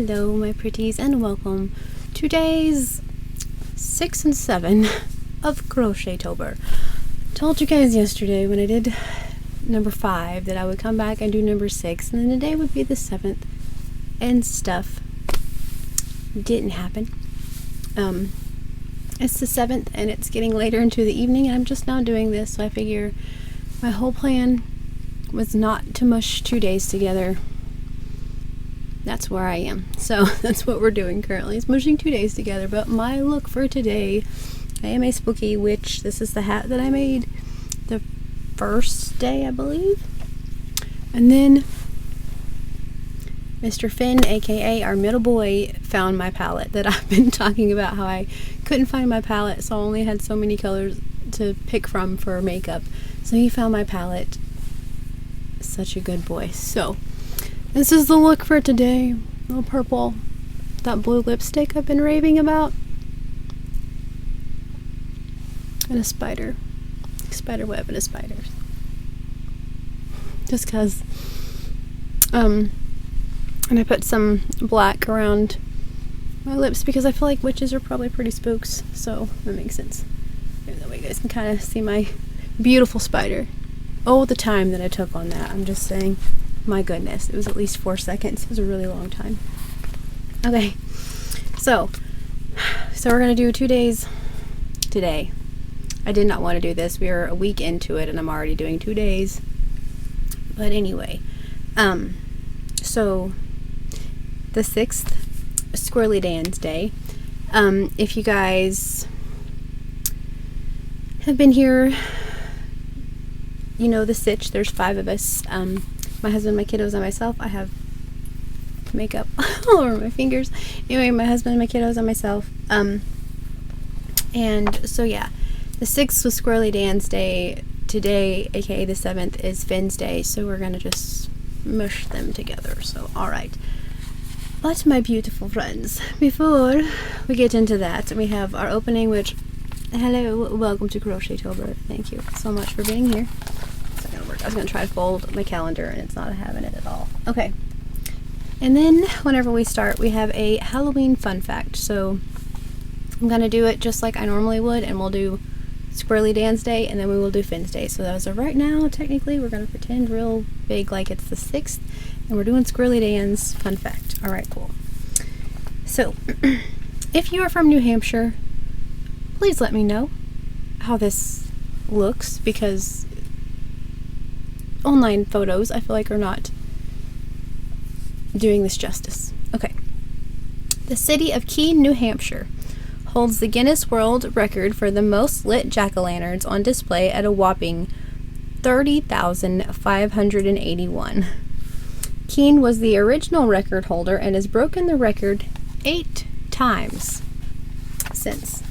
Hello my pretties and welcome to days 6 and 7 of Crochetober. Told you guys yesterday when I did number 5 that I would come back and do number 6 and then today would be the 7th and stuff. Didn't happen. It's the 7th and it's getting later into the evening and I'm just now doing this, so I figure my whole plan was not to mush 2 days together. That's where I am. So that's what we're doing currently, is mushing 2 days together. But my look for today, I am a spooky witch. This is the hat that I made the first day, I believe. And then Mr. Finn, aka our middle boy, found my palette that I've been talking about, how I couldn't find my palette, so I only had so many colors to pick from for makeup. So he found my palette. Such a good boy. So this is the look for today. A little purple. That blue lipstick I've been raving about. And a spider. Spider web and a spider. Just cause. And I put some black around my lips because I feel like witches are probably pretty spooks. So that makes sense. Maybe that way you guys can kind of see my beautiful spider. Oh, the time that I took on that. I'm just saying. My goodness, it was at least 4 seconds. It was a really long time. Okay, so we're gonna do 2 days today. I did not want to do this. We are a week into it and I'm already doing 2 days. But anyway, so the 6th, Squirrely Dan's Day. If you guys have been here, you know the sitch. There's 5 of us. My husband, my kiddos, and myself. I have makeup all over my fingers. Anyway, my husband, my kiddos, and myself. And so yeah, the 6th was Squirrely Dan's Day. Today, aka the 7th, is Finn's Day. So we're gonna just mush them together. So alright. But my beautiful friends, before we get into that, we have our opening, which, hello, welcome to Crochetober. Thank you so much for being here. I was going to try to fold my calendar and it's not having it at all. Okay. And then whenever we start, we have a Halloween fun fact. So I'm going to do it just like I normally would, and we'll do Squirrely Dan's Day and then we will do Finn's Day. So as of right now, technically, we're going to pretend real big like it's the 6th and we're doing Squirrely Dan's fun fact. All right, cool. So if you are from New Hampshire, please let me know how this looks, because online photos, I feel like, are not doing this justice. Okay. The city of Keene, New Hampshire holds the Guinness World Record for the most lit jack-o'-lanterns on display at a whopping 30,581. Keene was the original record holder and has broken the record 8 times since.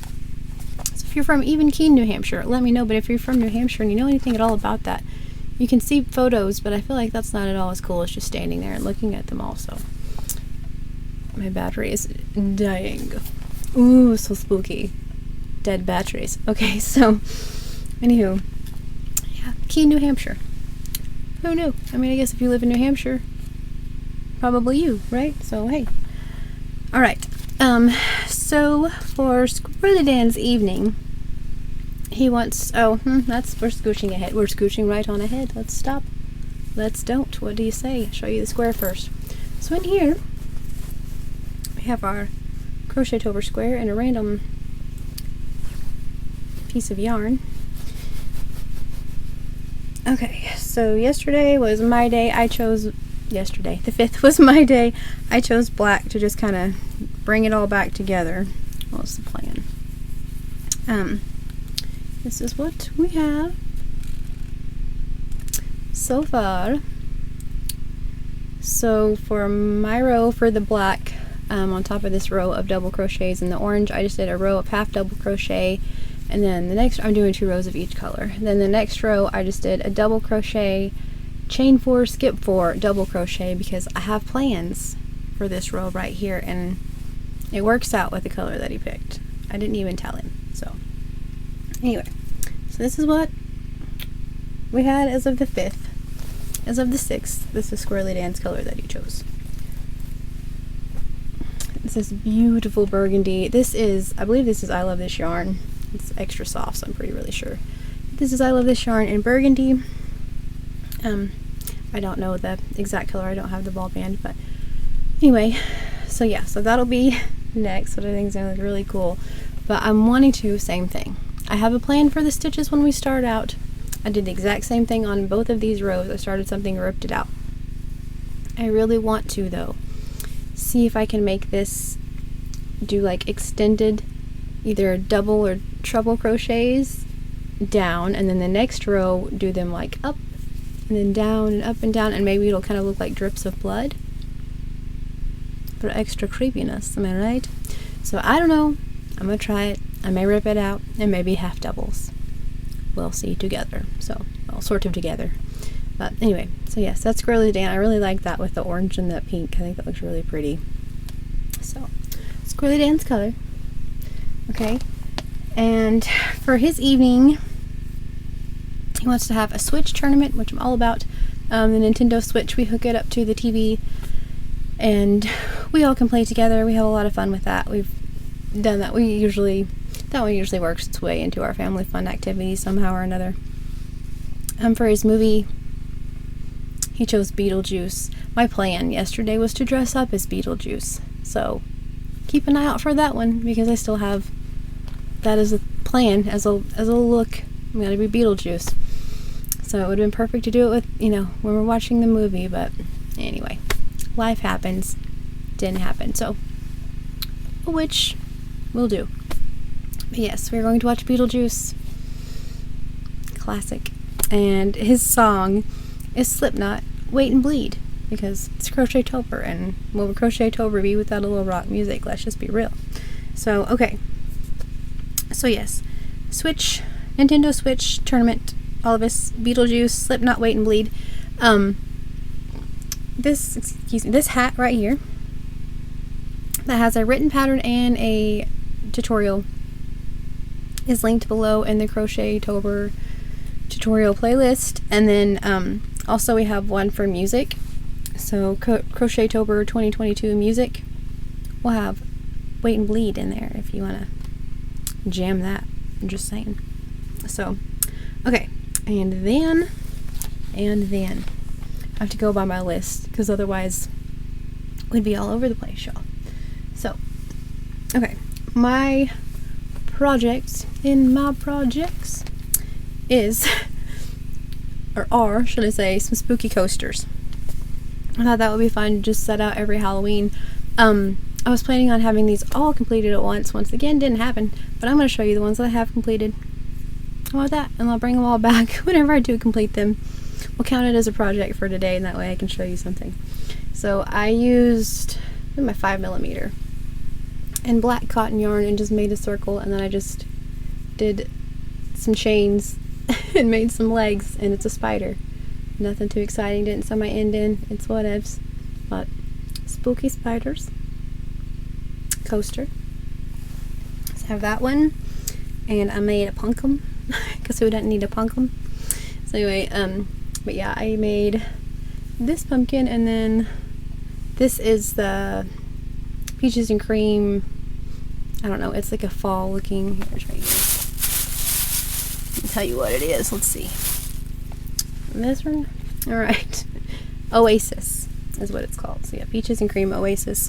So if you're from even Keene, New Hampshire, let me know. But if you're from New Hampshire and you know anything at all about that, you can see photos, but I feel like that's not at all as cool as just standing there and looking at them all. So my battery is dying. Ooh, so spooky. Dead batteries. Okay, so anywho, yeah, Keene, New Hampshire. Who knew? I mean, I guess if you live in New Hampshire, probably you, right? So hey. All right. So for Squirrely Dan's evening, he wants, we're scooching ahead. We're scooching right on ahead. Let's stop. Let's don't. What do you say? I'll show you the square first. So in here, we have our Crochetober square and a random piece of yarn. Okay, so yesterday was my day. The 5th was my day. I chose black to just kind of bring it all back together. What's the plan? This is what we have so far. So for my row for the black, on top of this row of double crochets in the orange, I just did a row of half double crochet, and then the next, I'm doing 2 rows of each color. Then the next row, I just did a double crochet, chain 4, skip 4, double crochet, because I have plans for this row right here, and it works out with the color that he picked. I didn't even tell him. So anyway, so this is what we had as of the 5th. As of the 6th, this is Squirrely Dan's color that he chose. It's this beautiful burgundy. This is, I believe this is I Love This Yarn. It's extra soft, so I'm pretty really sure. This is I Love This Yarn in burgundy. I don't know the exact color. I don't have the ball band, but anyway, so yeah, so that'll be next, what I think is gonna look really cool. But I'm wanting to, same thing. I have a plan for the stitches when we start out. I did the exact same thing on both of these rows. I started something and ripped it out. I really want to, though, see if I can make this do like extended either double or treble crochets down, and then the next row do them like up and then down and up and down, and maybe it'll kind of look like drips of blood for extra creepiness. Am I right? So I don't know. I'm gonna try it. I may rip it out and maybe half doubles. We'll see together. So, well, sort of together. But anyway, so yes, that's Squirrely Dan. I really like that with the orange and the pink. I think that looks really pretty. So, Squirrely Dan's color. Okay. And for his evening, he wants to have a Switch tournament, which I'm all about. The Nintendo Switch, we hook it up to the TV and we all can play together. We have a lot of fun with that. We've done that. That one usually works its way into our family fun activities somehow or another. For his movie, he chose Beetlejuice. My plan yesterday was to dress up as Beetlejuice. So keep an eye out for that one, because I still have that as a plan, as a look. I'm gonna be Beetlejuice. So it would have been perfect to do it with, when we're watching the movie, but anyway, life happens. Didn't happen. So, which will do. But yes, we're going to watch Beetlejuice. Classic. And his song is Slipknot, Wait and Bleed, because it's Crochetober, and what would Crochetober be without a little rock music? Let's just be real. So, okay. So yes, Switch, Nintendo Switch tournament, all of us, Beetlejuice, Slipknot, Wait and Bleed. This hat right here that has a written pattern and a tutorial is linked below in the Crochetober tutorial playlist. And then also we have one for music. So Crochetober 2022 music. We'll have Wait and Bleed in there if you want to jam that. I'm just saying. So, okay. And then I have to go by my list, because otherwise we'd be all over the place, y'all. So, okay. My projects is, or are, should I say, some spooky coasters. I thought that would be fun to just set out every Halloween. I was planning on having these all completed at once. Once again, didn't happen, but I'm going to show you the ones that I have completed. How about that? And I'll bring them all back whenever I do complete them. We'll count it as a project for today, and that way I can show you something. So I used my 5mm and black cotton yarn and just made a circle, and then I just did some chains and made some legs, and it's a spider. Nothing too exciting, didn't sew my end in, it's whatevs. But spooky spiders. Coaster. So I have that one, and I made a pumpkin, because who doesn't need a pumpkin? So anyway, but yeah, I made this pumpkin, and then this is the peaches and cream. I don't know, it's like a fall looking. Here's right here. Let me tell you what it is. Let's see. This one? Alright. Oasis is what it's called. So yeah, peaches and cream oasis.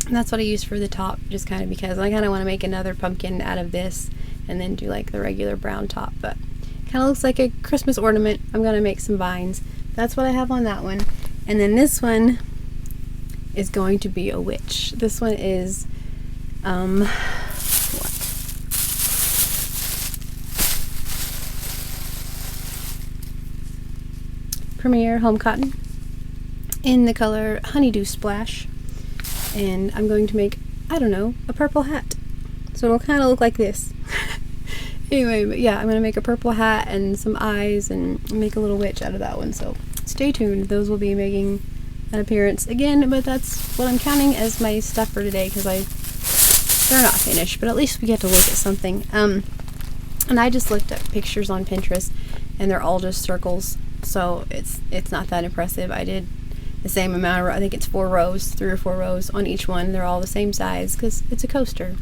And that's what I used for the top, just kind of because I kind of want to make another pumpkin out of this and then do like the regular brown top, but kind of looks like a Christmas ornament. I'm going to make some vines. That's what I have on that one. And then this one is going to be a witch. This one is Premier Home Cotton in the color Honeydew Splash, and I'm going to make, I don't know, a purple hat, so it'll kind of look like this. Anyway, but yeah, I'm going to make a purple hat and some eyes and make a little witch out of that one, so stay tuned. Those will be making an appearance again, but that's what I'm counting as my stuff for today, because they're not finished, but at least we get to look at something. And I just looked at pictures on Pinterest, and they're all just circles, so it's not that impressive. I did the same amount of, I think it's 4 rows, 3 or 4 rows on each one. They're all the same size because it's a coaster.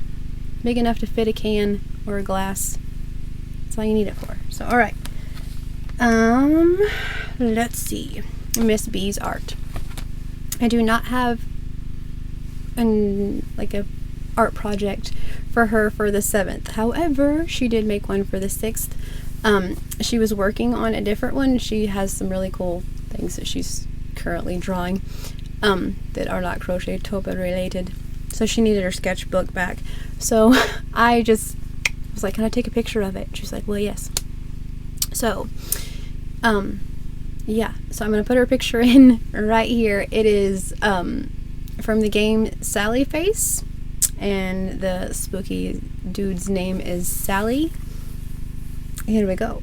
Big enough to fit a can or a glass. That's all you need it for. So, alright. Let's see. Miss B's art. I do not have like a art project for her for the 7th. However, she did make one for the 6th. She was working on a different one. She has some really cool things that she's currently drawing that are not Crochetober related. So she needed her sketchbook back. So I just was like, can I take a picture of it? She's like, well, yes. So, yeah. So I'm going to put her picture in right here. It is from the game Sally Face. And the spooky dude's name is Sally. Here we go.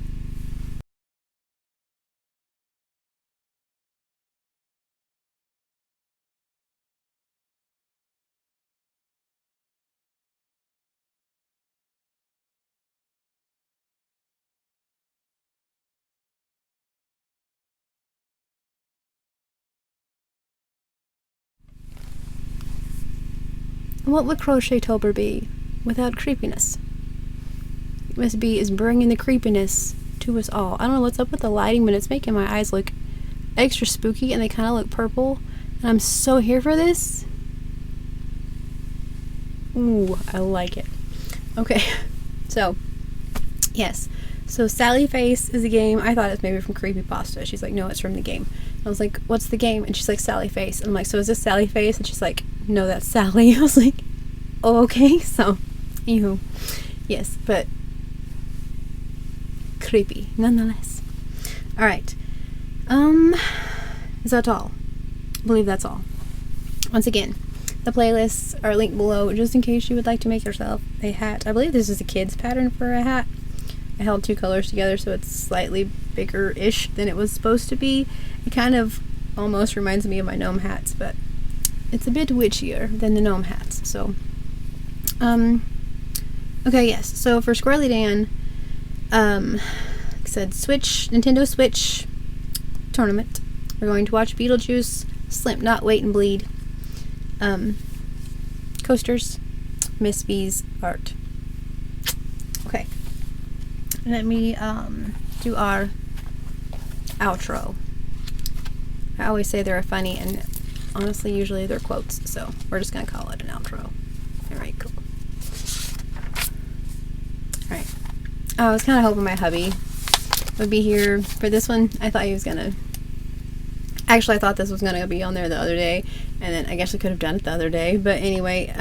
What would Crochetober be without creepiness? Miss B is bringing the creepiness to us all. I don't know what's up with the lighting, but it's making my eyes look extra spooky, and they kind of look purple. And I'm so here for this. Ooh, I like it. Okay, so, yes. So Sally Face is a game. I thought it was maybe from Creepypasta. She's like, no, it's from the game. I was like, what's the game? And she's like, Sally Face. And I'm like, so is this Sally Face? And she's like, no, that's Sally. I was like, oh, okay. So, anywho, yes, but creepy nonetheless. All right. Is that all? I believe that's all. Once again, the playlists are linked below just in case you would like to make yourself a hat. I believe this is a kid's pattern for a hat. I held 2 colors together so it's slightly bigger-ish than it was supposed to be. It kind of almost reminds me of my gnome hats, but it's a bit witchier than the gnome hats. So, okay, yes. So for Squirrely Dan, like I said, Nintendo Switch tournament. We're going to watch Beetlejuice, Slipknot, Wait and Bleed, coasters, Miss B's art. Okay. Let me do our outro. I always say they're funny, and honestly, usually they're quotes, so we're just gonna call it an outro. Alright, cool. Alright. I was kind of hoping my hubby would be here for this one. I thought he was gonna... Actually, I thought this was gonna be on there the other day, and then I guess I could have done it the other day, but anyway,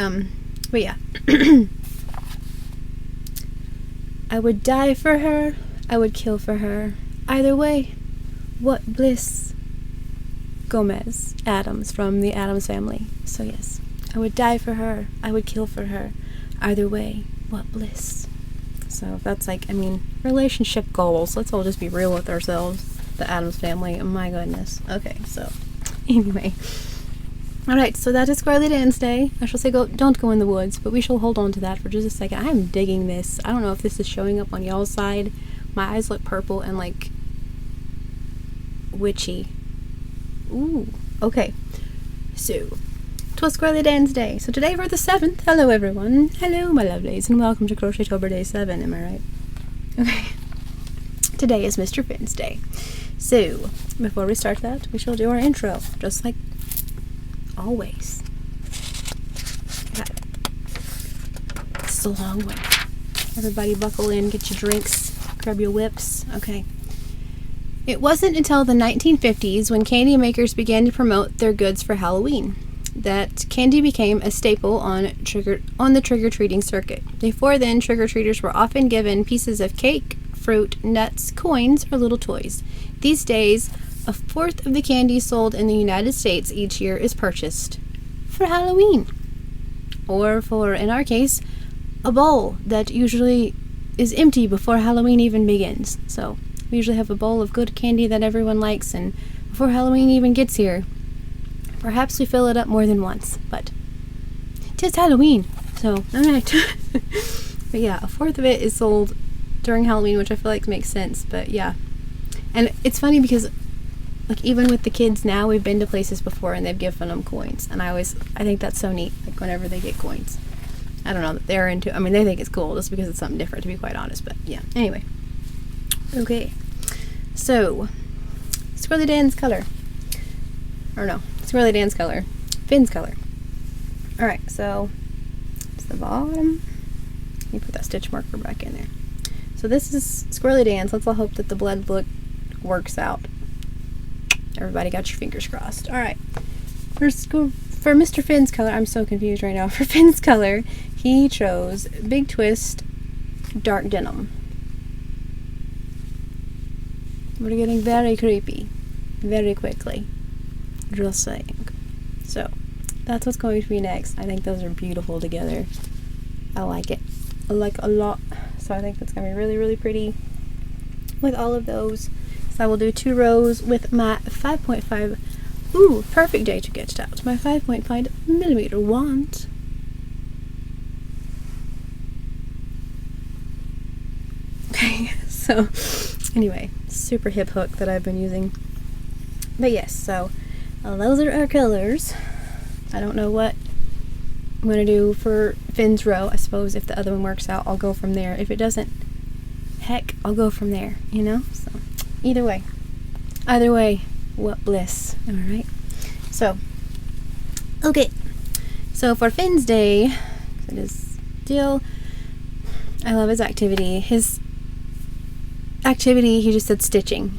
but yeah. I would die for her, I would kill for her. Either way, what bliss. Gomez Adams from the Addams Family. So yes, I would die for her, I would kill for her. Either way, what bliss. So that's like, I mean, relationship goals. Let's all just be real with ourselves. The Addams Family, oh my goodness. Okay, so anyway. Alright, so that is Squirrely Dan's Day. I shall say don't go in the woods, but we shall hold on to that for just a second. I'm digging this. I don't know if this is showing up on y'all's side. My eyes look purple and like witchy. Ooh, okay. So, 'twas Squirrely Dan's Day. So today for the 7th. Hello everyone. Hello my lovelies, and welcome to Crochetober Day 7, am I right? Okay. Today is Mr. Finn's Day. So, before we start that, we shall do our intro, just like always. Okay. This is a long one. Everybody buckle in, get your drinks, grab your whips. Okay. It wasn't until the 1950s when candy makers began to promote their goods for Halloween that candy became a staple on the trick-or-treating circuit. Before then, trick-or-treaters were often given pieces of cake, fruit, nuts, coins, or little toys. These days, 1/4 of the candy sold in the United States each year is purchased for Halloween. Or for, in our case, a bowl that usually is empty before Halloween even begins. So, we usually have a bowl of good candy that everyone likes, and before Halloween even gets here, perhaps we fill it up more than once, but 'tis Halloween, so, alright. But yeah, 1/4 of it is sold during Halloween, which I feel like makes sense, but yeah. And it's funny because like even with the kids now, we've been to places before and they've given them coins, and I think that's so neat, like whenever they get coins. I don't know that they're into, I mean, they think it's cool just because it's something different, to be quite honest, but yeah. Anyway. Okay. So, Squirrely Dan's color. Or no, Squirrely Dan's color. Finn's color. Alright, so, it's the bottom. Let me put that stitch marker back in there. So this is Squirrely Dan's. Let's all hope that the blood look works out. Everybody got your fingers crossed. Alright. For Mr. Finn's color, I'm so confused right now. For Finn's color, he chose Big Twist Dark Denim. We're getting very creepy very quickly. Just saying. So, that's what's going to be next. I think those are beautiful together. I like it. I like a lot. So I think that's going to be really, really pretty with all of those. So I will do 2 rows with my 5.5. Ooh, perfect day to get out. My 5.5 millimeter wand. Okay, so anyway, super hip hook that I've been using. But yes, so those are our colors. I don't know what I'm going to do for Finn's row. I suppose if the other one works out, I'll go from there. If it doesn't, heck, I'll go from there, you know? So, either way, what bliss, am I right? So, okay. So for Finn's day, it is still, I love his activity. His activity, he just said stitching.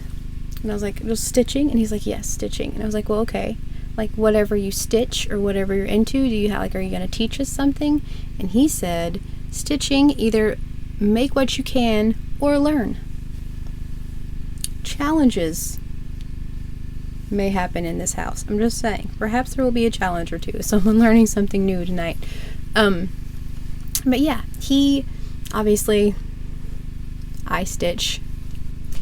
And I was like, just stitching? And he's like, yes, stitching. And I was like, well, okay. Like, whatever you stitch or whatever you're into, do you have, like, are you going to teach us something? And he said, stitching, either make what you can or learn. Challenges may happen in this house. I'm just saying. Perhaps there will be a challenge or two. Someone learning something new tonight. But yeah, he, obviously, I stitch.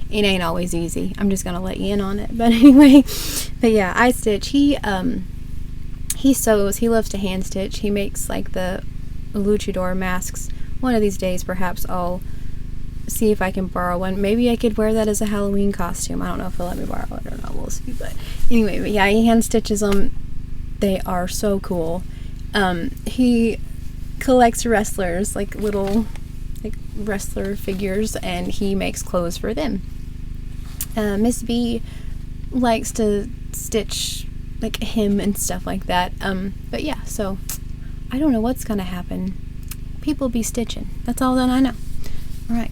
It ain't always easy. I'm just gonna let you in on it. But anyway, but yeah, I stitch. He sews. He loves to hand stitch. He makes like the luchador masks. One of these days, perhaps I'll see if I can borrow one. Maybe I could wear that as a Halloween costume. I don't know if he'll let me borrow it or not. We'll see. But anyway, but yeah, he hand stitches them. They are so cool. He collects wrestlers, like little like wrestler figures, and he makes clothes for them. Miss B likes to stitch like him and stuff like that. But yeah, so I don't know what's gonna happen. People be stitching. That's all that I know. Alright.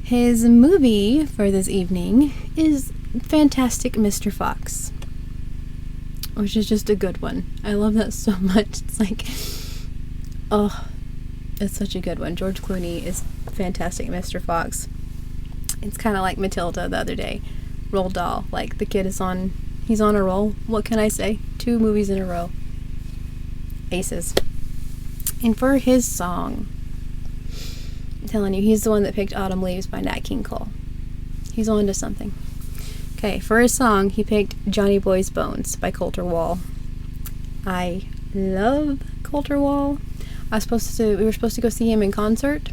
His movie for this evening is Fantastic Mr. Fox, which is just a good one. I love that so much. It's like, oh, it's such a good one. George Clooney is Fantastic Mr. Fox. It's kind of like Matilda the other day. Roald Dahl. Like, the kid is he's on a roll. What can I say? 2 movies in a row. Aces. And for his song, I'm telling you, he's the one that picked Autumn Leaves by Nat King Cole. He's on to something. Okay, for his song, he picked Johnny Boy's Bones by Coulter Wall. I love Coulter Wall. We were supposed to go see him in concert,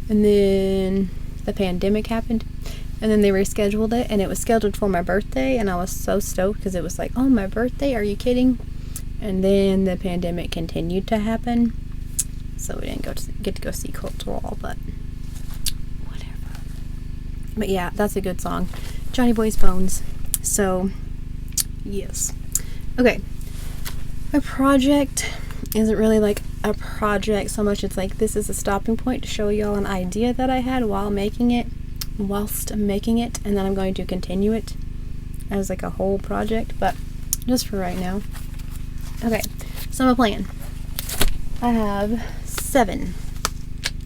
and then the pandemic happened, and then they rescheduled it, and it was scheduled for my birthday, and I was so stoked because it was like, oh, my birthday, are you kidding? And then the pandemic continued to happen, so we didn't get to go see Coulter Wall, but whatever. But yeah, that's a good song, Johnny Boy's Bones. So yes. Okay, my project isn't really like a project so much. It's like, this is a stopping point to show y'all an idea that I had whilst making it, and then I'm going to continue it as like a whole project, but just for right now. Okay, so my plan. I have 7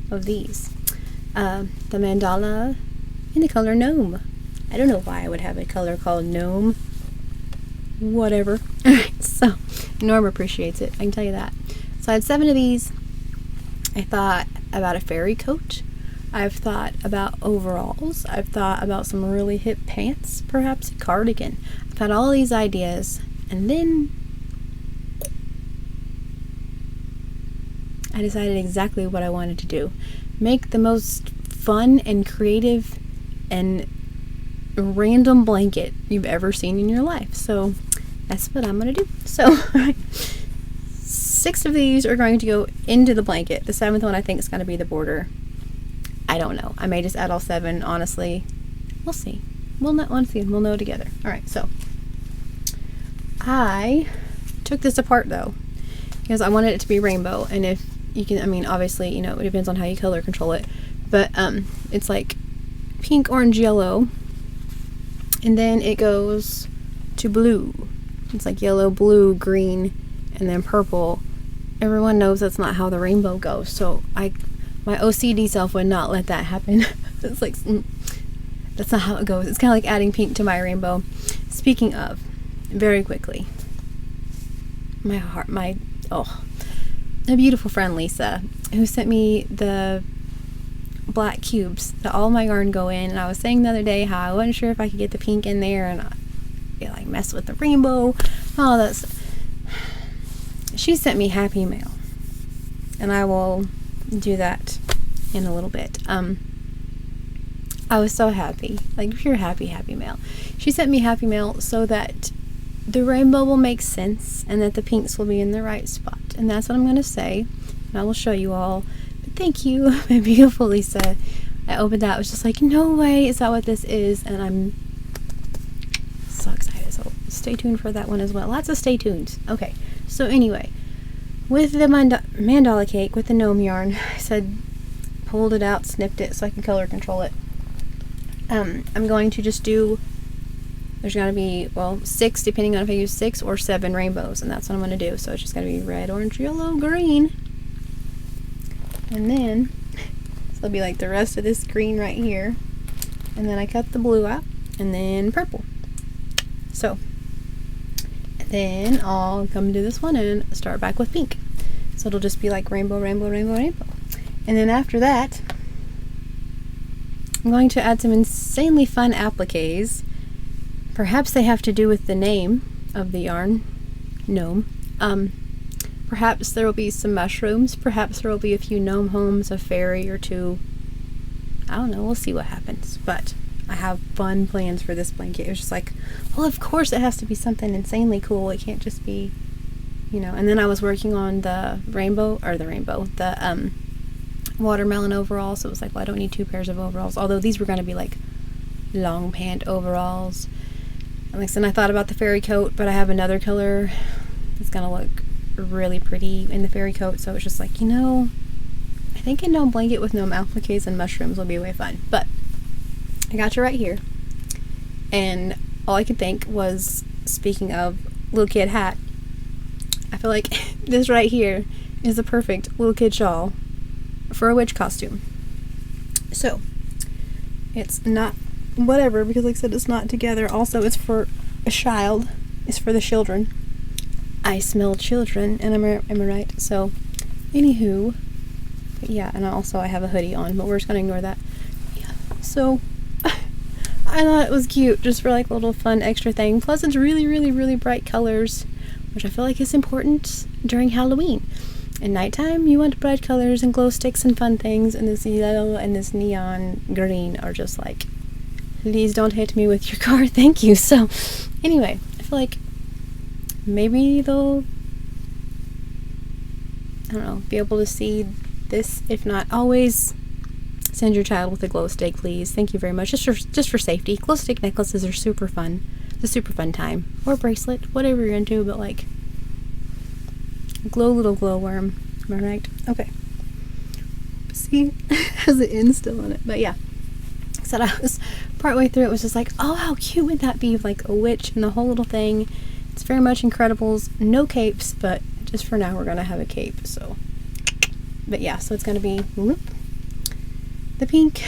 of these. The mandala in the color gnome. I don't know why I would have a color called gnome. Whatever. Alright, so Norm appreciates it, I can tell you that. So I had 7 of these. I thought about a fairy coat. I've thought about overalls. I've thought about some really hip pants, perhaps a cardigan. I've had all these ideas, and then I decided exactly what I wanted to do. Make the most fun and creative and random blanket you've ever seen in your life. So that's what I'm gonna do. So 6 of these are going to go into the blanket. The 7th one I think is going to be the border. I don't know. I may just add all 7, honestly. We'll see. We'll know together. Alright, so I took this apart though, because I wanted it to be rainbow, and if you can, I mean, obviously, you know, it depends on how you color control it, but it's like pink, orange, yellow, and then it goes to blue. It's like yellow, blue, green, and then purple. Everyone knows that's not how the rainbow goes, so my OCD self would not let that happen. It's like, that's not how it goes. It's kind of like adding pink to my rainbow. Speaking of, very quickly, a beautiful friend, Lisa, who sent me the black cubes that all my yarn go in, and I was saying the other day how I wasn't sure if I could get the pink in there and like mess with the rainbow. Oh, that's... She sent me happy mail, and I will do that in a little bit. I was so happy, like pure happy mail. She sent me happy mail so that the rainbow will make sense and that the pinks will be in the right spot, and that's what I'm going to say, and I will show you all. But thank you, my beautiful Lisa. I opened that, I was just like, no way, is that what this is? And I'm so excited, so stay tuned for that one as well. Lots of stay tuned. Okay, so anyway, with the mandala cake, with the gnome yarn, I said, pulled it out, snipped it so I can color control it. I'm going to just do, there's going to be, well, 6, depending on if I use 6 or 7 rainbows, and that's what I'm going to do. So it's just going to be red, orange, yellow, green, and then, so it'll be like the rest of this green right here, and then I cut the blue out, and then purple. So, and then I'll come to this one and start back with pink. So it'll just be like rainbow, rainbow, rainbow, rainbow. And then after that, I'm going to add some insanely fun appliques. Perhaps they have to do with the name of the yarn, gnome. Perhaps there will be some mushrooms. Perhaps there will be a few gnome homes, a fairy or 2. I don't know. We'll see what happens. But I have fun plans for this blanket. It was just like, well, of course it has to be something insanely cool. It can't just be, you know. And then I was working on the watermelon overalls, so it was like, well, I don't need 2 pairs of overalls, although these were going to be like long pant overalls. And like I said, I thought about the fairy coat, but I have another color that's going to look really pretty in the fairy coat, so it's just like, you know, I think a gnome blanket with gnome appliques and mushrooms will be way fun. But I got you right here, and all I could think was, speaking of little kid hat, I feel like this right here is the perfect little kid shawl for a witch costume. So it's not whatever, because like I said, it's not together. Also, it's for a child. It's for the children. I smell children, and am I right? So anywho, yeah, and I have a hoodie on, but we're just gonna ignore that. Yeah, so I thought it was cute, just for like a little fun extra thing. Plus it's really, really, really bright colors, which I feel like is important during Halloween. At nighttime, you want bright colors and glow sticks and fun things, and this yellow and this neon green are just like, please don't hit me with your car, thank you. So anyway, I feel like maybe they'll, I don't know, be able to see this. If not, always send your child with a glow stick, please. Thank you very much. Just for safety. Glow stick necklaces are super fun. It's a super fun time. Or bracelet, whatever you're into, but like, glow little glowworm. Am I right? Okay. See, it has the N still on it. But yeah. So I was partway through, it was just like, oh, how cute would that be? Like a witch and the whole little thing. It's very much Incredibles. No capes, but just for now we're gonna have a cape. So, but yeah, so it's gonna be whoop, the pink,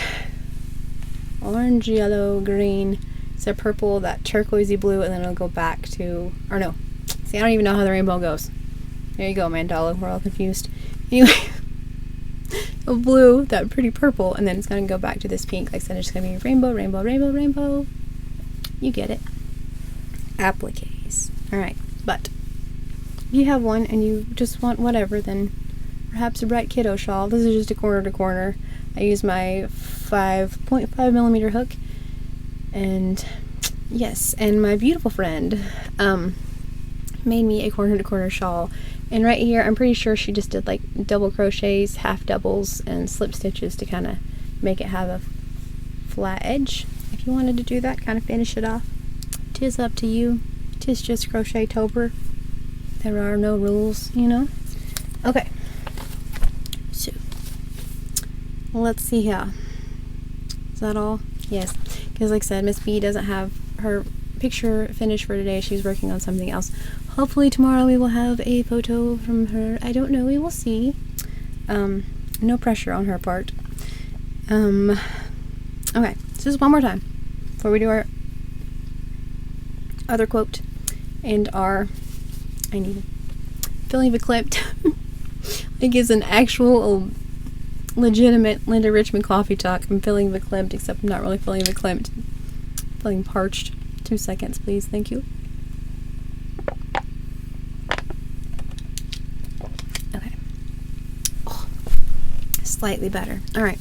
orange, yellow, green, so purple, that turquoisey blue, and then it'll go back to, or no, see, I don't even know how the rainbow goes. There you go, Mandala, we're all confused. Anyway, a blue, that pretty purple, and then it's gonna go back to this pink. Like I said, it's gonna be rainbow, rainbow, rainbow, rainbow. You get it. Appliques. Alright, but if you have one and you just want whatever, then perhaps a bright kiddo shawl. This is just a corner to corner. I use my 5.5 millimeter hook, And yes, and my beautiful friend made me a corner to corner shawl, and right here I'm pretty sure she just did like double crochets, half doubles, and slip stitches to kind of make it have a flat edge. If you wanted to do that, kind of finish it off, 'tis up to you. 'Tis just Crochetober. There are no rules, you know. Okay, so let's see here. Is that all? Yes, because like I said, Miss B doesn't have her picture finished for today. She's working on something else. Hopefully tomorrow we will have a photo from her. I don't know, we will see. No pressure on her part. Okay, so just one more time before we do our other quote and our, I need filling the clipped. Like it's an actual legitimate Linda Richmond coffee talk. I'm filling the clipped, except I'm not really filling the clipped. Feeling parched. 2 seconds, please. Thank you. Okay. Oh, slightly better. All right.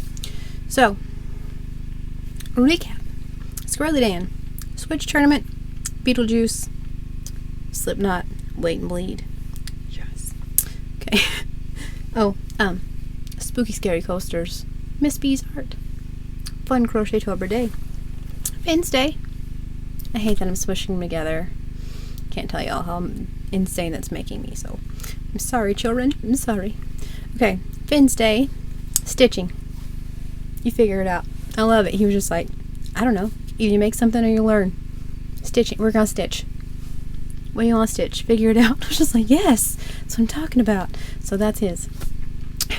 So, recap. Squirrely Dan. Switch Tournament. Beetlejuice. Slipknot. Wait and Bleed. Yes. Okay. Oh, Spooky Scary Coasters. Miss B's Art. Fun Crochetober Day. Finn's Day. I hate that I'm smushing them together. Can't tell y'all how insane that's making me, so I'm sorry, children. I'm sorry. Okay, Finn's Day. Stitching. You figure it out. I love it. He was just like, I don't know. Either you make something or you learn. Stitching. We're gonna stitch. What do you want to stitch? Figure it out. I was just like, yes, that's what I'm talking about. So that's his.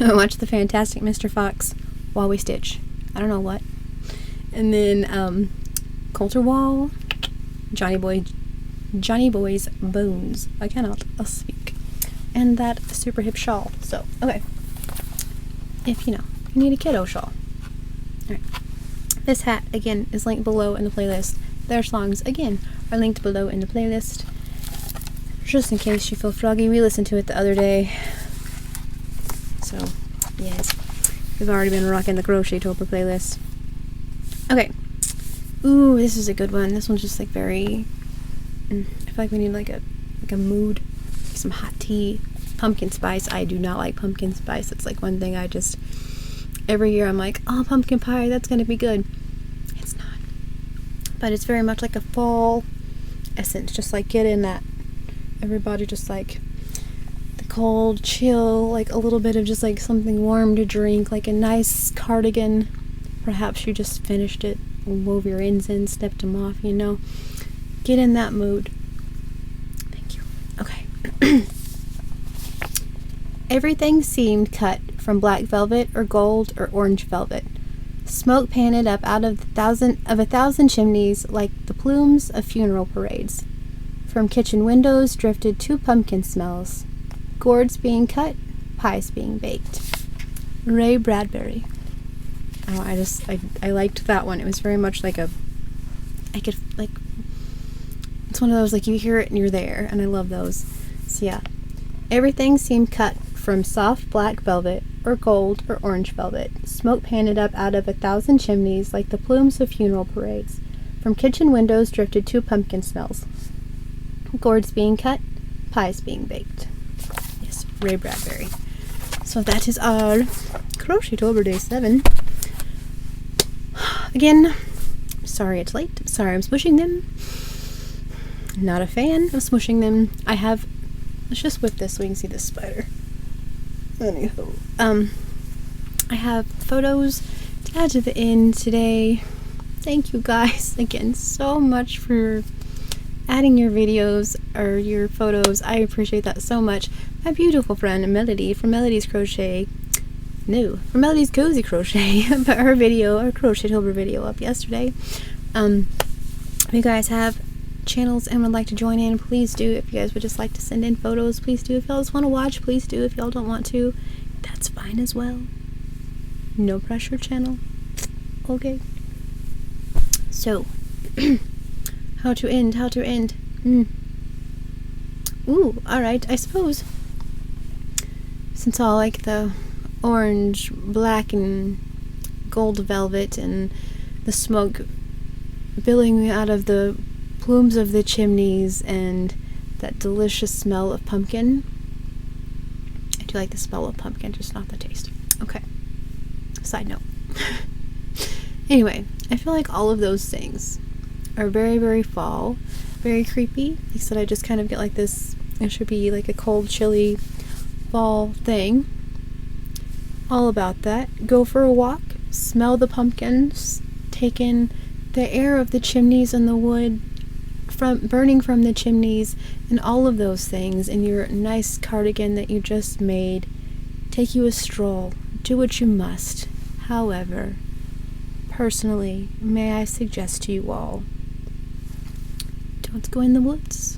Watch the Fantastic Mr. Fox while we stitch. I don't know what. And then Coulter Wall, Johnny Boy's Bones. I cannot speak. And that super hip shawl. So, okay. If you need a kiddo shawl. Alright. This hat, again, is linked below in the playlist. Their songs, again, are linked below in the playlist. Just in case you feel froggy, we listened to it the other day. So, yes. We've already been rocking the Crochetober playlist. Okay. Ooh, this is a good one. This one's just like very... I feel like we need like a mood. Like some hot tea. Pumpkin spice. I do not like pumpkin spice. It's like one thing I just... Every year I'm like, oh, pumpkin pie, that's gonna be good. It's not. But it's very much like a fall essence. Just like get in that. Everybody just like the cold, chill, like a little bit of just like something warm to drink, like a nice cardigan. Perhaps you just finished it, wove your ends in, stepped them off, Get in that mood. Thank you. Okay. Everything seemed cut from black velvet or gold or orange velvet. Smoke panted up out of a thousand chimneys like the plumes of funeral parades. From kitchen windows drifted 2 pumpkin smells. Gourds being cut, pies being baked. Ray Bradbury. Oh, I liked that one. It was very much like it's one of those, like, you hear it and you're there, and I love those. So yeah. Everything seemed cut from soft black velvet or gold or orange velvet. Smoke panted up out of 1,000 chimneys like the plumes of funeral parades. From kitchen windows drifted 2 pumpkin smells. Gourds being cut, pies being baked. Yes, Ray Bradbury. So that is our Crochetober Day 7. Again, sorry it's late. Sorry I'm smushing them. Not a fan of smushing them. Let's just whip this so we can see this spider. Anywho, I have photos to add to the end today. Thank you guys again so much for adding your videos or your photos. I appreciate that so much. My beautiful friend Melody from Melody's Crochet, from Melody's Cozy Crochet, put her Crochetober video up yesterday. If you guys have channels and would like to join in, please do. If you guys would just like to send in photos, please do. If y'all just want to watch, please do. If y'all don't want to, that's fine as well. No pressure channel. Okay. So, how to end. Ooh, alright, I suppose. Since all like the orange, black, and gold velvet and the smoke billowing out of the plumes of the chimneys and that delicious smell of pumpkin. I do like the smell of pumpkin, just not the taste. Okay, side note. Anyway, I feel like all of those things are very, very fall, very creepy. Like I said, I just kind of get like this, it should be like a cold, chilly fall thing. All about that. Go for a walk, smell the pumpkins, take in the air of the chimneys and the wood burning from the chimneys, and all of those things in your nice cardigan that you just made. Take you a stroll. Do what you must. However, personally, may I suggest to you all, don't go in the woods.